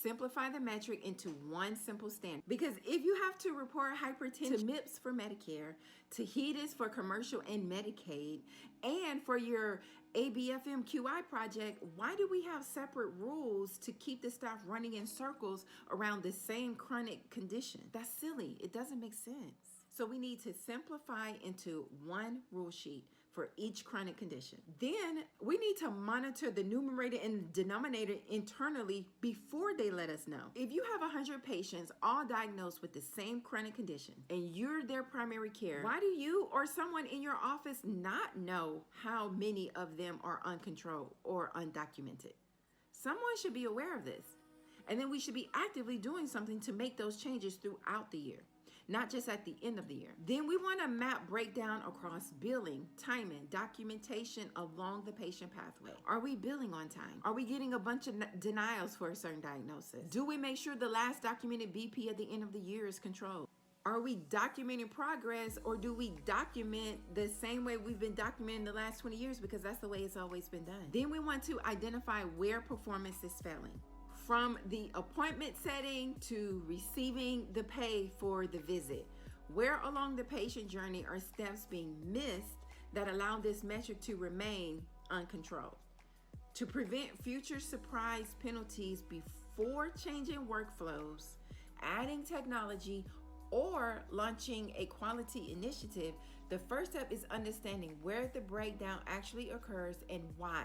simplify the metric into one simple standard. Because if you have to report hypertension to MIPS for Medicare, to HEDIS for commercial and Medicaid, and for your ABFM QI project, why do we have separate rules to keep the staff running in circles around the same chronic condition? That's silly. It doesn't make sense. So we need to simplify into one rule sheet for each chronic condition. Then we need to monitor the numerator and denominator internally before they let us know. If you have 100 patients all diagnosed with the same chronic condition and you're their primary care, why do you or someone in your office not know how many of them are uncontrolled or undocumented? Someone should be aware of this. And then we should be actively doing something to make those changes throughout the year, not just at the end of the year. Then we want to map breakdown across billing, timing, documentation along the patient pathway. Are we billing on time? Are we getting a bunch of denials for a certain diagnosis? Do we make sure the last documented BP at the end of the year is controlled? Are we documenting progress, or do we document the same way we've been documenting the last 20 years because that's the way it's always been done? Then we want to identify where performance is failing. From the appointment setting to receiving the pay for the visit, where along the patient journey are steps being missed that allow this metric to remain uncontrolled? To prevent future surprise penalties before changing workflows, adding technology, or launching a quality initiative, the first step is understanding where the breakdown actually occurs and why.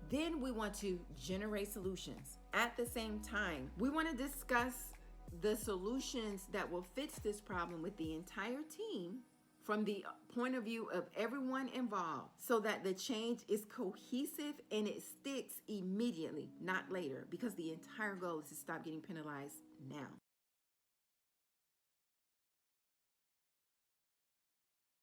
Then we want to generate solutions. At the same time, we want to discuss the solutions that will fix this problem with the entire team from the point of view of everyone involved, so that the change is cohesive and it sticks immediately, not later, because the entire goal is to stop getting penalized now.